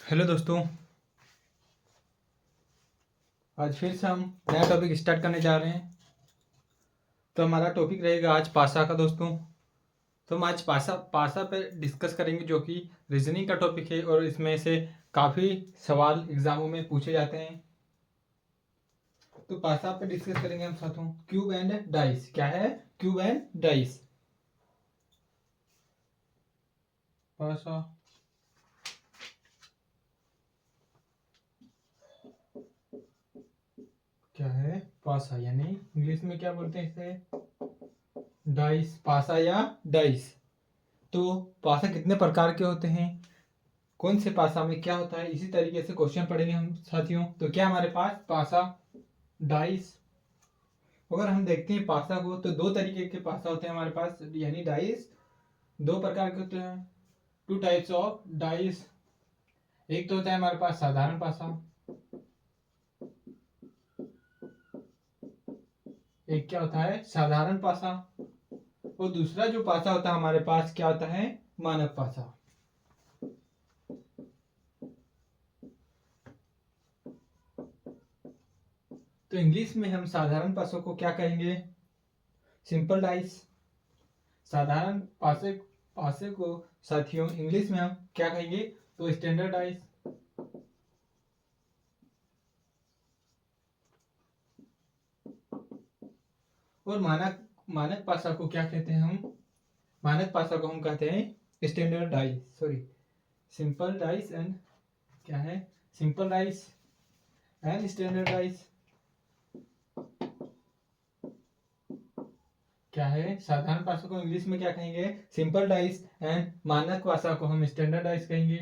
Hello दोस्तों। आज फिर से हम नया टॉपिक स्टार्ट करने जा रहे हैं। तो हमारा टॉपिक रहेगा आज पासा का दोस्तों। तो हम आज पासा पासा पे डिस्कस करेंगे, जो कि रीजनिंग का टॉपिक है और इसमें से काफ़ी सवाल एग्जामों में पूछे जाते हैं। तो पासा पे डिस्कस करेंगे हम साथों। क्यूब एंड डाइस क्या है? Cube and dice. पासा क्या है? पासा यानी इंग्लिश में क्या बोलते हैं इसे? डाइस। पासा या डाइस। तो पासा कितने प्रकार के होते हैं, कौन से पासा में क्या होता है, इसी तरीके से क्वेश्चन पढ़ेंगे हम साथियों। तो क्या हमारे पास पासा, डाइस। अगर हम देखते हैं पासा को, तो दो तरीके के पासा होते हैं हमारे पास, यानी डाइस दो प्रकार के होते हैं। Two types of dice. एक तो होता है हमारे पास साधारण पासा, एक क्या होता है? साधारण पासा। और दूसरा जो पासा होता है हमारे पास, क्या होता है? मानक पासा। तो इंग्लिश में हम साधारण पासों को क्या कहेंगे? Simple dice. साधारण पासे पासे को साथियों इंग्लिश में हम क्या कहेंगे? तो स्टैंडर्ड डाइस। और मानक मानक पासा को क्या कहते हैं हम? मानक पासा को हम कहते हैं standard dice. Sorry, simple dice and क्या है? Simple dice and standard dice. क्या है? साधारण पासा को इंग्लिश में क्या कहेंगे? Simple dice. एंड मानक पासा को हम स्टैंडर्ड डाइस कहेंगे।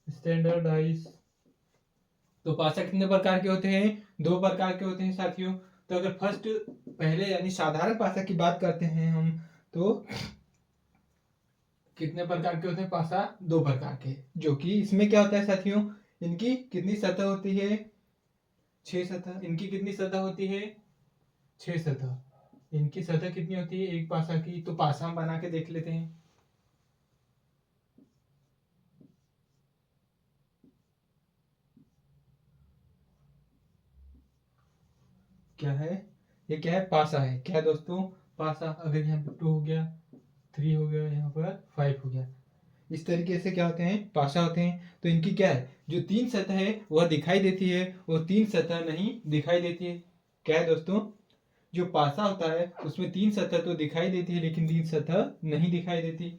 Standard dice. तो पासा कितने प्रकार के होते हैं? दो प्रकार के होते हैं साथियों। तो अगर फर्स्ट पहले यानी साधारण पासा की बात करते हैं हम, तो कितने प्रकार के होते हैं पासा? दो प्रकार के। जो कि इसमें क्या होता है साथियों? इनकी कितनी सतह होती है? 6 सतह। इनकी कितनी सतह होती है? 6 सतह। इनकी सतह कितनी होती है एक पासा की? तो पासा हम बना के देख लेते हैं। क्या है ये? क्या है? पासा है। क्या है दोस्तों? पासा। अगर यहाँ पे 2 हो गया, 3 हो गया, यहाँ पर 5 हो गया, इस तरीके से क्या होते हैं? पासा होते हैं। तो इनकी क्या है? जो 3 सतह है वह दिखाई देती है और 3 सतह नहीं दिखाई देती है। क्या है दोस्तों? जो पासा होता है उसमें 3 सतह तो दिखाई देती है, लेकिन 3 सतह नहीं दिखाई देती।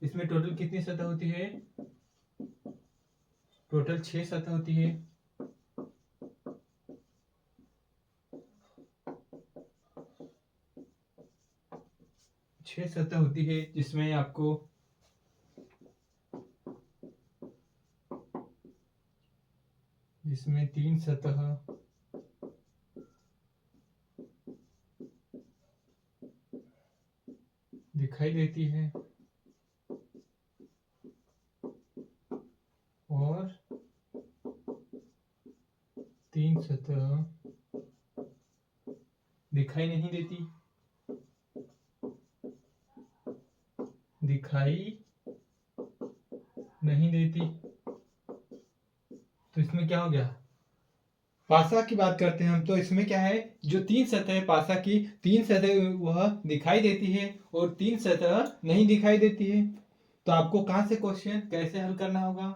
इसमें टोटल कितनी सतह होती है? टोटल 6 सतह होती है। 6 सतह होती है, जिसमें आपको जिसमें 3 सतह दिखाई देती है और 3 सतह दिखाई नहीं देती। दिखाई नहीं देती। तो इसमें क्या हो गया? पासा की बात करते हैं हम, तो इसमें क्या है? जो 3 सतह है पासा की, 3 सतह वह दिखाई देती है और 3 सतह नहीं दिखाई देती है। तो आपको कहाँ से क्वेश्चन कैसे हल करना होगा?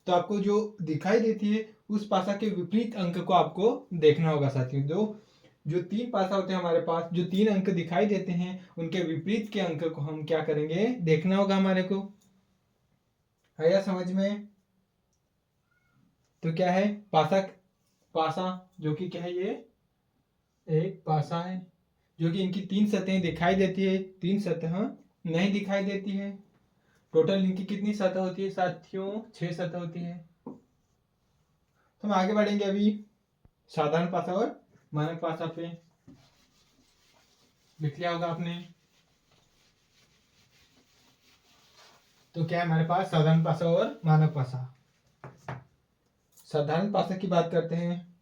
तो आपको जो दिखाई देती है उस पासा के विपरीत अंक को आपको देखना होगा साथियों। जो 3 पासा होते हैं हमारे पास, जो 3 अंक दिखाई देते हैं, उनके विपरीत के अंक को हम क्या करेंगे? देखना होगा हमारे को। है या समझ में? तो क्या है? पासा पासा जो कि क्या है? ये एक पासा है, जो कि इनकी 3 सतहें दिखाई देती है, 3 सतह नहीं दिखाई देती है। टोटल इनकी कितनी सतह होती है साथियों? 6 सतह होती है। तो हम आगे बढ़ेंगे अभी साधारण पासा और मानक पासा पे। लिख लिया होगा आपने। तो क्या है हमारे पास? साधारण पासा और मानक पासा। साधारण पासा की बात करते हैं।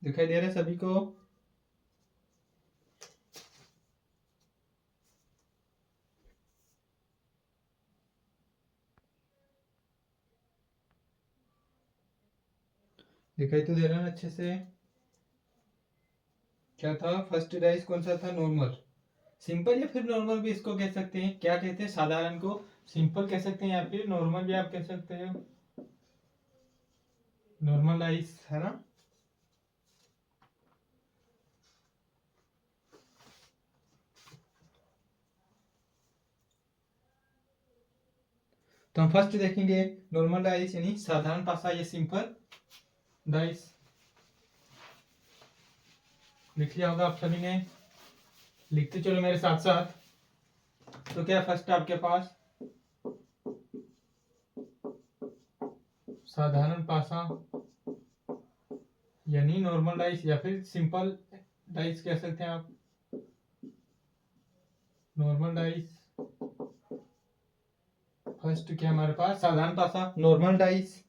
दिखाई दे रहा है सभी को? दिखाई तो दे रहा है अच्छे से। क्या था फर्स्ट डाइस, कौन सा था? नॉर्मल। सिंपल या फिर नॉर्मल भी इसको कह सकते हैं। क्या कहते हैं? साधारण को सिंपल कह सकते हैं या फिर नॉर्मल भी आप कह सकते हो। नॉर्मल डाइस है ना। तो हम फर्स्ट देखेंगे नॉर्मल डाइस यानी साधारण पासा या सिंपल डाइस। लिख लिया होगा आप सभी ने, लिखते चलो मेरे साथ साथ। तो क्या फर्स्ट आपके पास साधारण पासा यानी नॉर्मल डाइस या फिर सिंपल डाइस कह सकते हैं आप। नॉर्मल डाइस फर्स्ट क्या हमारे पास साधारण पासा नॉर्मल डाइस,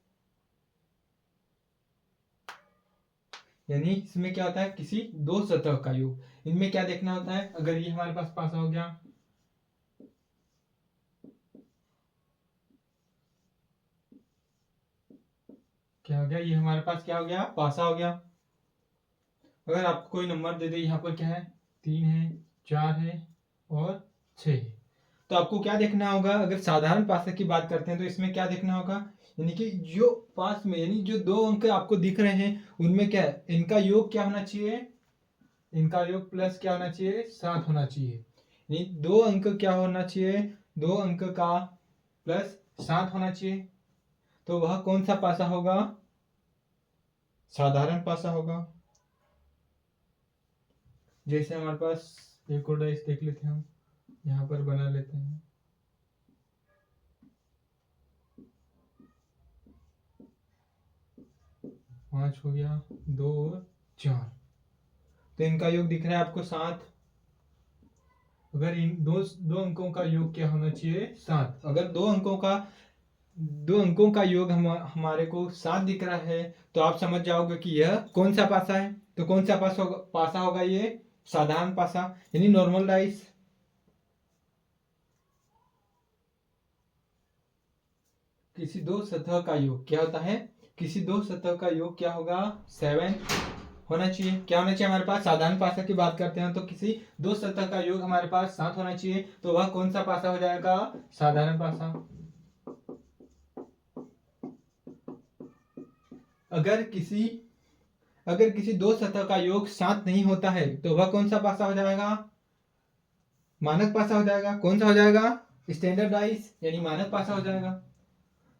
यानी इसमें क्या होता है? किसी दो सतह का योग। इनमें क्या देखना होता है? अगर ये हमारे पास पासा हो गया, क्या हो गया? ये हमारे पास क्या हो गया? पासा हो गया। अगर आपको कोई नंबर दे दे, यहाँ पर क्या है? 3 है, 4 है और 6 है, तो आपको क्या देखना होगा? अगर साधारण पासा की बात करते हैं तो इसमें क्या देखना होगा? यानी कि जो पास में यानी जो दो अंक आपको दिख रहे हैं उनमें क्या है? इनका योग क्या होना चाहिए? इनका योग प्लस क्या होना चाहिए? 7 होना चाहिए। यानी दो अंक क्या होना चाहिए? दो अंक का प्लस 7 होना चाहिए। तो वह कौन सा पासा होगा? साधारण पासा होगा। जैसे हमारे पास एक और डाइस देख लेते हैं, हम यहाँ पर बना लेते हैं। 5 हो गया, 2 और 4, तो इनका योग दिख रहा है आपको 7। अगर इन दो अंकों का योग क्या होना चाहिए? 7। अगर दो अंकों का योग हमारे को 7 दिख रहा है तो आप समझ जाओगे कि यह कौन सा पासा है। तो कौन सा पासा होगा? ये साधारण पासा यानी नॉर्मल डाइस। किसी दो सतह का योग क्या होता है? किसी दो सतह का योग क्या होगा? 7 होना चाहिए। क्या होना चाहिए हमारे पास? साधारण पासा की बात करते हैं तो किसी दो सतह का योग हमारे पास 7 होना चाहिए। तो वह कौन सा पासा हो जाएगा? साधारण पासा। अगर किसी अगर किसी दो सतह का योग 7 नहीं होता है तो वह कौन सा पासा हो जाएगा? मानक पासा हो जाएगा। कौन सा हो जाएगा? स्टैंडर्डाइज यानी मानक पासा हो जाएगा।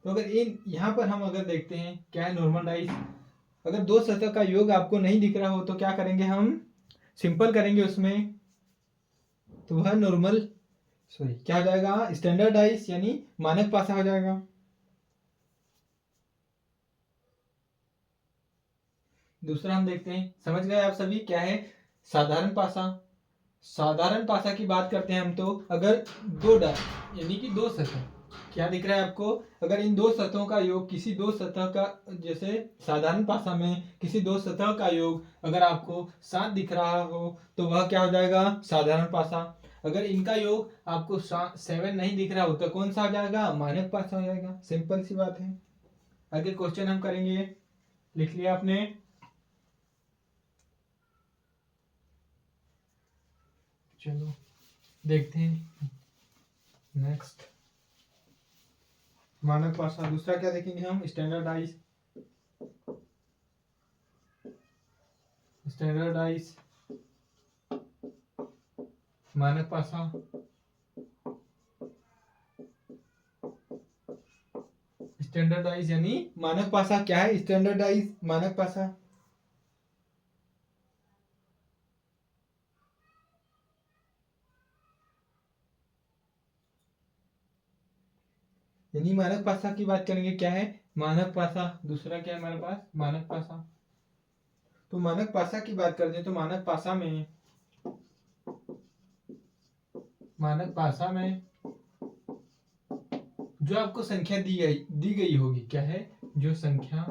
तो अगर इन यहाँ पर हम अगर देखते हैं क्या है? Normal dice. अगर दो सतह का योग आपको नहीं दिख रहा हो तो क्या करेंगे? हम सिंपल करेंगे उसमें, तो वह नॉर्मल सॉरी क्या हो जाएगा? स्टैंडर्डाइज यानी मानक पासा हो जाएगा। दूसरा हम देखते हैं, समझ गए आप सभी क्या है साधारण पासा? साधारण पासा की बात करते हैं हम तो अगर दो डाई यानी कि दो सतह क्या दिख रहा है आपको? अगर इन दो सतहों का योग किसी दो सतह का, जैसे साधारण पासा में किसी दो सतह का योग अगर आपको 7 दिख रहा हो तो वह क्या हो जाएगा? साधारण पासा। अगर इनका योग आपको 7 नहीं दिख रहा हो तो कौन सा हो जाएगा? मानक पासा हो जाएगा। सिंपल सी बात है। आगे क्वेश्चन हम करेंगे। लिख लिया आपने? चलो देखते हैं नेक्स्ट। मानक पासा दूसरा क्या देखेंगे हम? स्टैंडर्डाइज। स्टैंडर्डाइज मानक पासा। स्टैंडर्डाइज यानी मानक पासा क्या है? स्टैंडर्डाइज मानक पासा। यानी मानक पासा की बात करेंगे क्या है? मानक पासा। दूसरा क्या है हमारे पास? मानक पासा। तो मानक पासा की बात करते हैं तो मानक पासा में जो आपको संख्या दी गई होगी क्या है? जो संख्या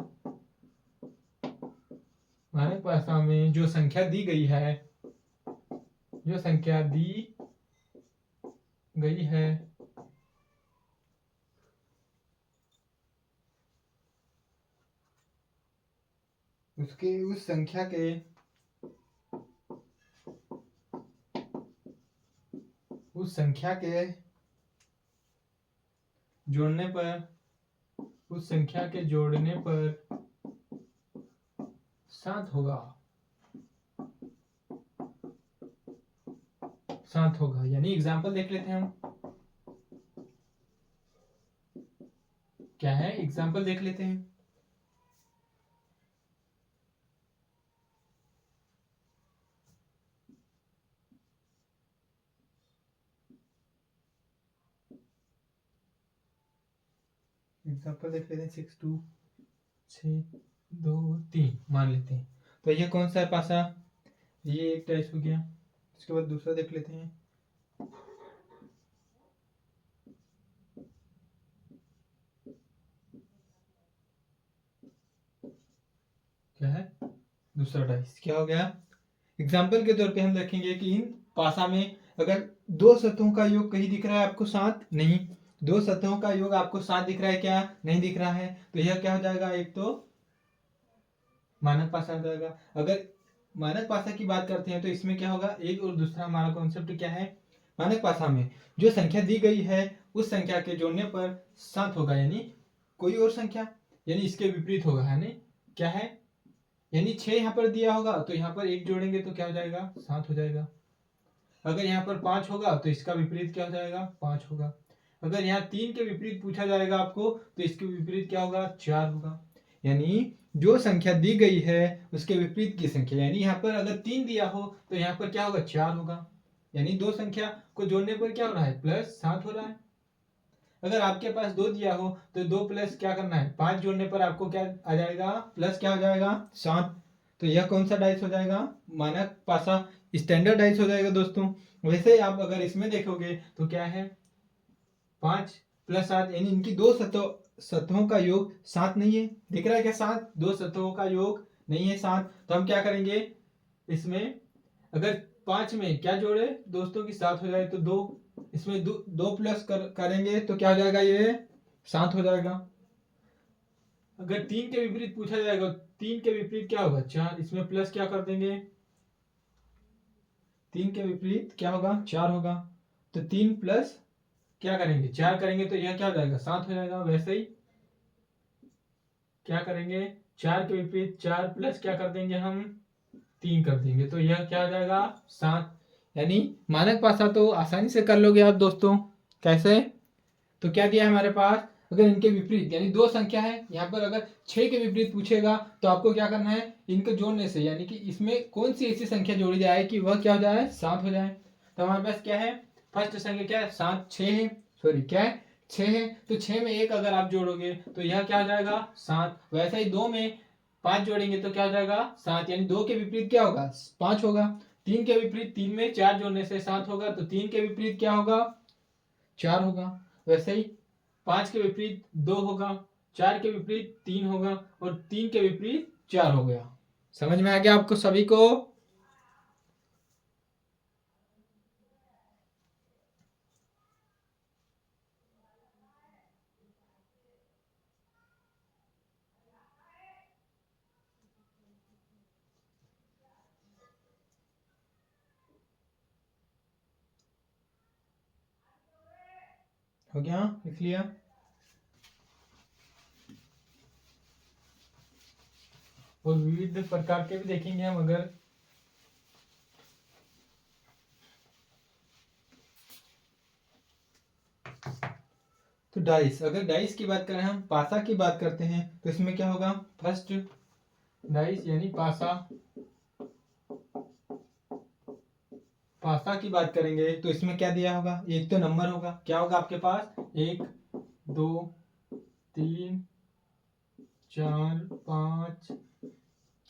मानक पासा में जो संख्या दी गई है, जो संख्या दी गई है उसके उस संख्या के जोड़ने पर उस संख्या के जोड़ने पर 7 होगा, 7 होगा। यानी एग्जाम्पल देख लेते हैं हम, क्या है एग्जाम्पल देख लेते हैं। एग्जाम्पल देख लेते हैं 6 2 6 2 3 मान लेते हैं। तो ये कौन सा है पासा, ये एक डाइस हो गया। उसके बाद दूसरा देख लेते हैं। क्या है दूसरा डाइस, क्या हो गया। एग्जाम्पल के तौर पे हम देखेंगे कि इन पासा में अगर दो सतहों का योग कहीं दिख रहा है आपको 7, नहीं, दो सतहों का योग आपको 7 दिख रहा है क्या, नहीं दिख रहा है। तो यह क्या हो जाएगा, एक तो मानक पासा हो जाएगा। अगर मानक पासा की बात करते हैं तो इसमें क्या होगा, एक और दूसरा हमारा कॉन्सेप्ट क्या है, मानक पासा में जो संख्या दी गई है उस संख्या के जोड़ने पर 7 होगा, यानी कोई और संख्या, यानी इसके विपरीत होगा, है नहीं, क्या है, यानी 6 यहाँ पर दिया होगा तो यहाँ पर 1 जोड़ेंगे तो क्या हो जाएगा, 7 हो जाएगा। अगर यहाँ पर 5 होगा तो इसका विपरीत क्या हो जाएगा, 5 होगा। अगर यहाँ 3 के विपरीत पूछा जाएगा आपको तो इसके विपरीत क्या होगा, 4 होगा। यानी जो संख्या दी गई है उसके विपरीत की संख्या, यानी यहाँ पर अगर 3 दिया हो तो यहाँ पर क्या होगा, 4 होगा। यानी दो संख्या को जोड़ने पर क्या हो रहा है, +7 हो रहा है। अगर आपके पास 2 दिया हो तो 2 प्लस क्या करना है, 5 जोड़ने पर आपको क्या आ जाएगा, प्लस क्या हो जाएगा, 7। तो यह कौन सा डाइस हो जाएगा, मानक पासा, स्टैंडर्ड डाइस हो जाएगा दोस्तों। वैसे आप अगर इसमें देखोगे तो क्या है, 5 + 7, यानी इनकी दो सतहों का योग 7 नहीं है, दिख रहा है क्या, 7, दो सतहों का योग नहीं है 7। तो हम क्या करेंगे इसमें, अगर 5 में क्या जोड़े दोस्तों की 7 हो जाए तो 2, इसमें दो प्लस करेंगे तो क्या हो जाएगा, ये 7 हो जाएगा। अगर 3 के विपरीत पूछा जाएगा, 3 के विपरीत क्या होगा, 4, इसमें प्लस क्या कर देंगे, 3 के विपरीत क्या होगा, 4 होगा। तो 3 प्लस क्या करेंगे, 4 करेंगे तो यह क्या हो जाएगा, 7 हो जाएगा। वैसे ही क्या करेंगे, 4 के विपरीत 4 प्लस क्या कर देंगे हम, 3 कर देंगे तो यह क्या हो जाएगा, 7। यानी मानक पासा तो आसानी से कर लोगे आप दोस्तों। कैसे, तो क्या दिया है हमारे पास, अगर इनके विपरीत यानी दो संख्या है, यहाँ पर अगर 6 के विपरीत पूछेगा तो आपको क्या करना है, इनको जोड़ने से, यानी कि इसमें कौन सी ऐसी संख्या जोड़ी जाए कि वह क्या हो जाए, 7 हो जाए। तो हमारे पास क्या है, फर्स्ट संख्या क्या है, 7, 6 है, सॉरी क्या है, 6 है। तो 6 में 1 अगर आप जोड़ोगे तो यह क्या हो जाएगा, 7। वैसे ही 2 में 5 जोड़ेंगे तो क्या हो जाएगा, 7, यानी 2 के विपरीत क्या होगा, 5 होगा। 3 के विपरीत 3 में 4 जोड़ने से 7 होगा, तो 3 के विपरीत क्या होगा, 4 होगा। वैसे ही 5 के विपरीत 2 होगा, 4 के विपरीत 3 होगा और 3 के विपरीत 4 हो गया। समझ में आ गया आपको सभी को। हो गया, लिख लिया। और विविध प्रकार के भी देखेंगे हम, अगर तो डाइस, अगर डाइस की बात करें, हम पासा की बात करते हैं तो इसमें क्या होगा, फर्स्ट डाइस यानी पासा, पासा की बात करेंगे तो इसमें क्या दिया होगा, एक तो नंबर होगा, क्या होगा आपके पास, 1 2 3 4 5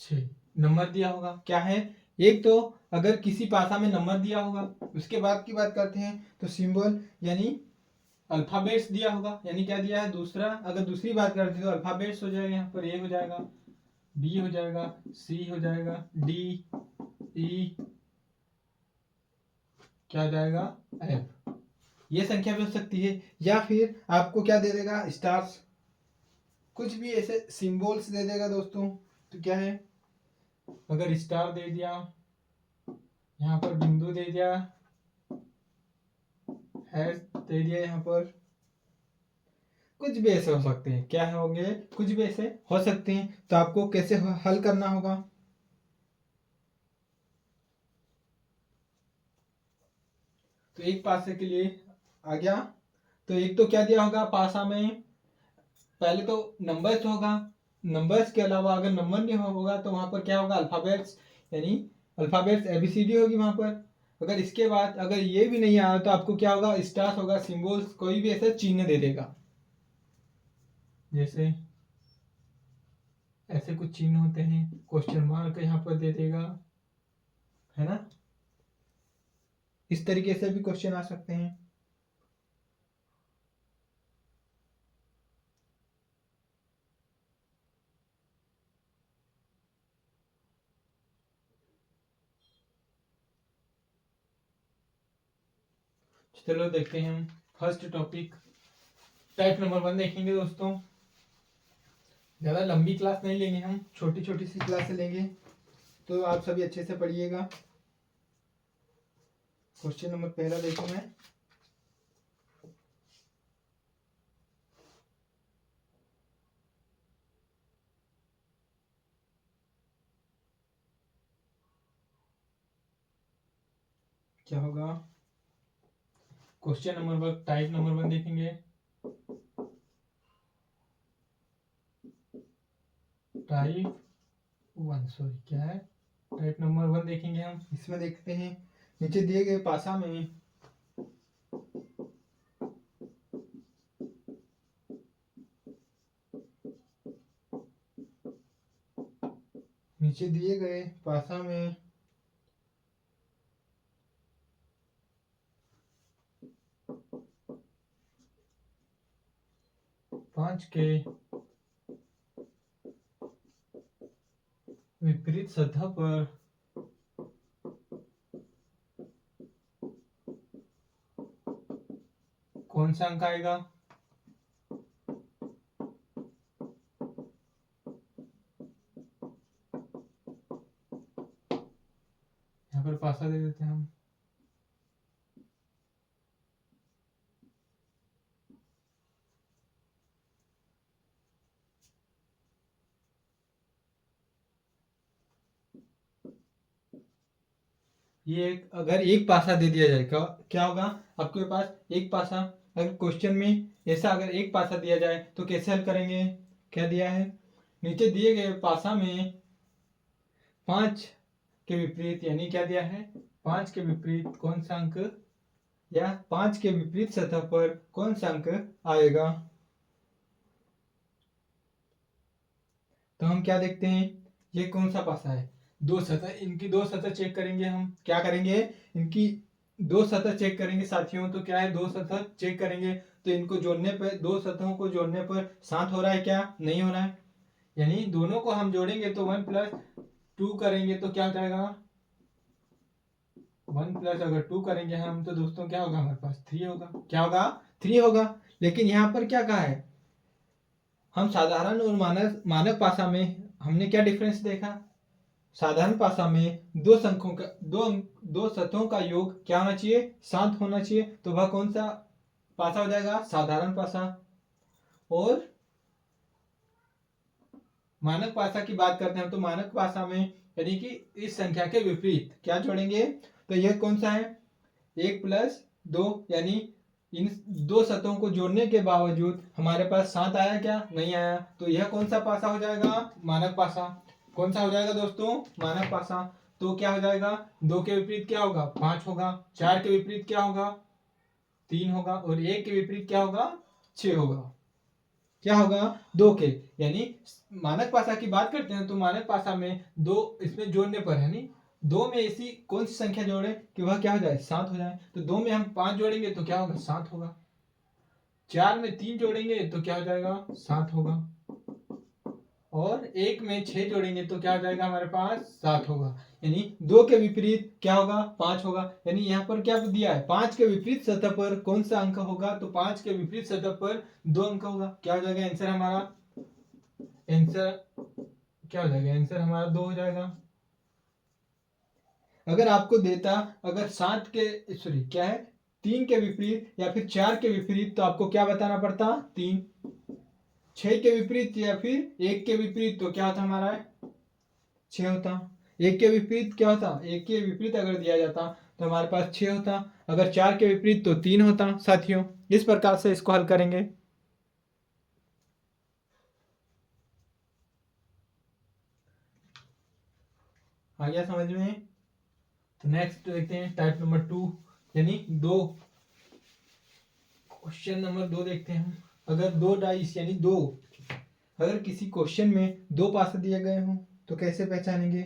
6 नंबर दिया होगा। क्या है, एक तो अगर किसी पासा में नंबर दिया होगा, उसके बाद की बात करते हैं तो सिंबल यानी अल्फाबेट्स दिया होगा। यानी क्या दिया है, दूसरा, अगर दूसरी बात करते हैं तो अल्फाबेट्स हो जाएगा, यहाँ पर ए हो जाएगा, बी हो जाएगा, सी हो जाएगा, डी, ई, क्या हो जाएगा, एफ। ये संख्या भी हो सकती है, या फिर आपको क्या दे देगा, स्टार्स, कुछ भी ऐसे सिंबल्स दे देगा दोस्तों। तो क्या है, अगर स्टार दे दिया, यहाँ पर बिंदु दे दिया, हैश दे दिया, यहाँ पर कुछ भी ऐसे हो सकते हैं। क्या होंगे? कुछ भी ऐसे हो सकते हैं। तो आपको कैसे हल करना होगा? तो एक पासे के लिए आ गया। तो एक तो क्या दिया होगा पासा में? पहले तो नंबर्स होगा। नंबर्स के अलावा अगर नंबर नहीं होगा तो वहां पर क्या होगा? अल्फाबेट्स, यानी अल्फाबेट्स एबीसीडी होगी वहां पर। अगर इसके बाद अगर ये भी नहीं आया तो आपको क्या होगा? स्टार्स होगा, सिंबल्स, कोई भी ऐसा चिन्ह दे देगा। जैसे ऐसे कुछ चिन्ह होते हैं, क्वेश्चन मार्क यहाँ पर दे देगा, है ना? इस तरीके से भी क्वेश्चन आ सकते हैं। चलो देखते हैं हम फर्स्ट टॉपिक, टाइप नंबर 1 देखेंगे दोस्तों। ज़्यादा लंबी क्लास नहीं लेंगे, हम छोटी छोटी सी क्लास लेंगे, तो आप सभी अच्छे से पढ़िएगा। क्वेश्चन नंबर पहला देखो मैं। क्या होगा? क्वेश्चन नंबर 1, टाइप नंबर 1 देखेंगे। टाइप 1, सॉरी क्या है? टाइप नंबर 1 देखेंगे हम। इसमें देखते हैं नीचे दिए गए पासा में नीचे दिए गए पासा में पांच के विपरीत सतह पर कौन सा अंक आएगा? यहाँ पर पासा दे देते हैं हम। ये अगर एक पासा दे दिया जाए क्या होगा? आपके पास एक पासा, अगर क्वेश्चन में ऐसा अगर एक पासा दिया जाए तो कैसे हल करेंगे? क्या दिया है? नीचे दिए गए पासा में 5 के विपरीत, यानी क्या दिया है? 5 के विपरीत कौन सा अंक, या 5 के विपरीत सतह पर कौन सा अंक आएगा? तो हम क्या देखते हैं? ये कौन सा पासा है? दो सतह, इनकी दो सतह चेक करेंगे हम। क्या करेंगे? इनकी दो सतह चेक करेंगे साथियों। तो क्या है? दो सतह चेक करेंगे तो इनको जोड़ने पर, दो सतहों को जोड़ने पर 7 हो रहा है क्या? नहीं हो रहा है। यानी दोनों को हम जोड़ेंगे तो 1 + 2 करेंगे तो क्या हो जाएगा? 1 + अगर 2 करेंगे हम तो दोस्तों क्या होगा? हमारे पास 3 होगा। क्या होगा? 3 होगा। लेकिन यहाँ पर क्या कहा है? हम साधारण और मानक पासा में हमने क्या डिफरेंस देखा? साधारण पासा में दो संख्यों का दो सतहों का योग क्या होना चाहिए? 7 होना चाहिए। तो वह कौन सा पासा हो जाएगा? साधारण पासा। और मानक पासा की बात करते हैं तो मानक पासा में यानी कि इस संख्या के विपरीत क्या जोड़ेंगे? तो यह कौन सा है? 1 + 2, यानी इन दो सतहों को जोड़ने के बावजूद हमारे पास 7 आया क्या? नहीं आया। तो यह कौन सा पासा हो जाएगा? मानक पासा। कौन सा हो जाएगा दोस्तों? मानक पासा। तो क्या हो जाएगा? 2 के विपरीत क्या होगा? 5 होगा। 4 के विपरीत क्या होगा? 3 होगा। और 1 के विपरीत क्या होगा? 6 होगा। क्या होगा? 2 के, यानी मानक पासा की बात करते हैं तो मानक पासा में 2 इसमें जोड़ने पर, यानी 2 में ऐसी कौन सी संख्या जोड़े कि वह क्या हो जाए? 7 हो जाए। तो 2 में हम 5 जोड़ेंगे तो क्या होगा? 7 होगा। 4 में 3 जोड़ेंगे तो क्या हो जाएगा? 7 होगा। और 1 में 6 जोड़ेंगे तो क्या हो जाएगा? हमारे पास 7 होगा। यानी 2 के विपरीत क्या होगा? 5 होगा। यानी यहाँ पर क्या दिया है? 5 के विपरीत सतह पर कौन सा अंक होगा? तो 5 के विपरीत सतह पर 2 अंक होगा। क्या हो जाएगा आंसर हमारा? आंसर क्या हो जाएगा? आंसर हमारा 2 हो जाएगा। अगर आपको देता, अगर 3 के विपरीत या फिर 4 के विपरीत, तो आपको क्या बताना पड़ता? 3। 6 के विपरीत या फिर 1 के विपरीत, तो क्या होता हमारा? 6 होता। 1 के विपरीत क्या होता? 1 के विपरीत अगर दिया जाता तो हमारे पास 6 होता। अगर 4 के विपरीत तो 3 होता साथियों। इस प्रकार से इसको हल करेंगे। आ गया समझ में? तो नेक्स्ट देखते हैं टाइप नंबर 2, यानी 2। क्वेश्चन नंबर 2 देखते हैं हम। अगर 2 डाइस यानी 2, अगर किसी क्वेश्चन में 2 पासे दिए गए हों तो कैसे पहचानेंगे?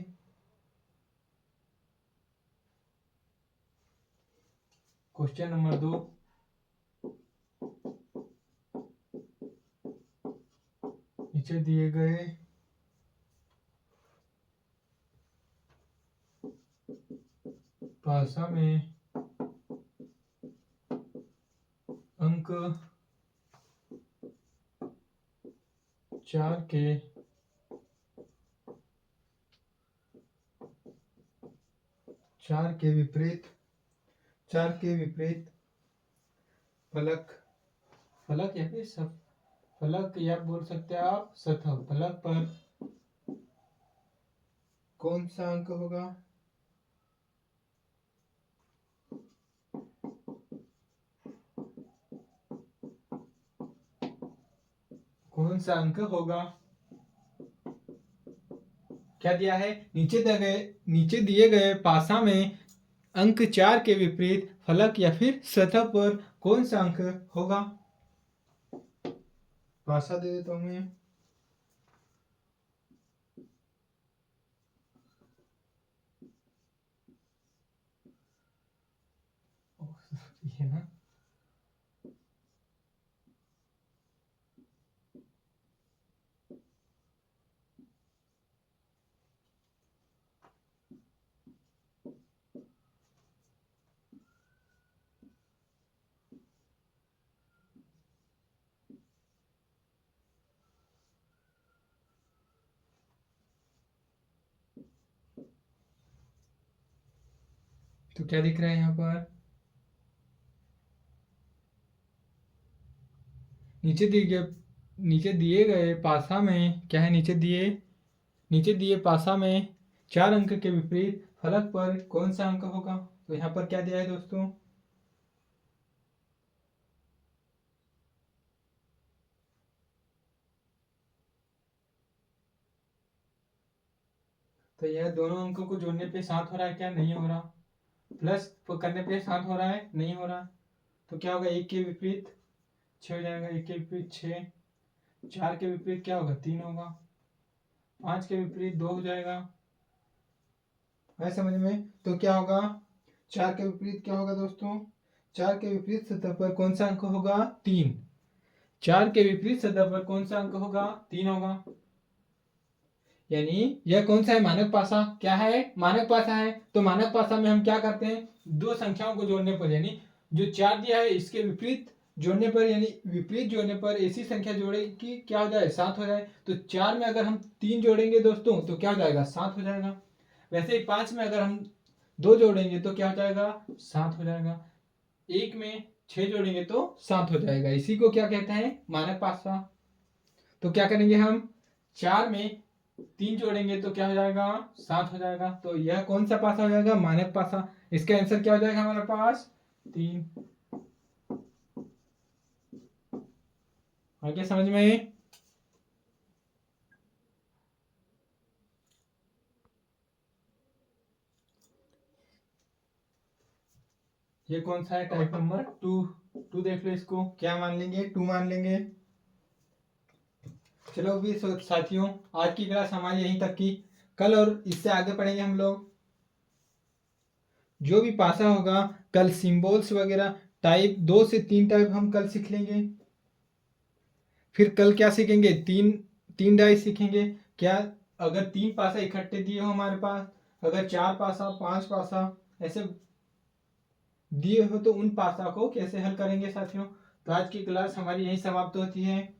क्वेश्चन नंबर 2, नीचे दिए गए पासा में अंक 4 के विपरीत फलक या फिर फलक, या बोल सकते हैं आप सतह फलक पर कौन सा अंक होगा? कौन सा अंक होगा? क्या दिया है? नीचे दिए गए पासा में अंक 4 के विपरीत फलक या फिर सतह पर कौन सा अंक होगा? पासा दे देता हूं मैं। ये ना, तो क्या दिख रहा है यहाँ पर? नीचे दिए गए पासा में क्या है? नीचे दिए पासा में 4 अंक के विपरीत फलक पर कौन सा अंक होगा? तो यहाँ पर क्या दिया है दोस्तों? तो यह दोनों अंकों को जोड़ने पे 7 हो रहा है, क्या नहीं हो रहा? प्लस करने पे 7 हो रहा है, नहीं हो रहा। तो क्या होगा? 1 के विपरीत 6 हो जाएगा। 1 के विपरीत 6। 4 के विपरीत क्या होगा? 3 होगा। 5 के विपरीत 2 हो जाएगा। है समझ में? तो क्या होगा? 4 के विपरीत क्या होगा दोस्तों? 4 के विपरीत सतह पर कौन सा अंक होगा? 3। 4 के विपरीत सतह पर कौन सा अंक होगा? 3 होगा। यानी यह कौन सा है? मानक पासा। क्या है? मानक पासा है। तो मानक पासा में हम क्या करते हैं? दो संख्याओं को जोड़ने पर, यानी जो 4 दिया है इसके विपरीत जोड़ने पर, यानी विपरीत जोड़ने पर ऐसी संख्या जोड़े कि क्या हो जाए? 7 हो जाए। तो 4 में अगर हम 3 जोड़ेंगे दोस्तों तो क्या हो जाएगा? 7 हो जाएगा। वैसे ही 5 में अगर हम 2 जोड़ेंगे तो क्या हो जाएगा? 7 हो जाएगा। 1 में 6 जोड़ेंगे तो 7 हो जाएगा। इसी को क्या कहते हैं? मानक पासा। तो क्या करेंगे हम? 4 में 3 जोड़ेंगे तो क्या हो जाएगा? 7 हो जाएगा। तो यह कौन सा पासा हो जाएगा? मानक पासा। इसका आंसर क्या हो जाएगा हमारे पास? 3। आगे समझ में? ये कौन सा है? टाइप नंबर 2 देख लो। इसको क्या मान लेंगे? 2 मान लेंगे। चलो भी साथियों, आज की क्लास हमारी यहीं तक की। कल और इससे आगे पढ़ेंगे हम लोग। जो भी पासा होगा कल सिंबल्स वगैरह टाइप 2 से 3 टाइप हम कल सीख लेंगे। फिर कल क्या सीखेंगे? तीन डाइस सीखेंगे। क्या? अगर 3 पासा इकट्ठे दिए हो हमारे पास, अगर 4 पासा 5 पासा ऐसे दिए हो तो उन पासा को कैसे हल करेंगे साथियों। तो आज की क्लास हमारी यही समाप्त होती है।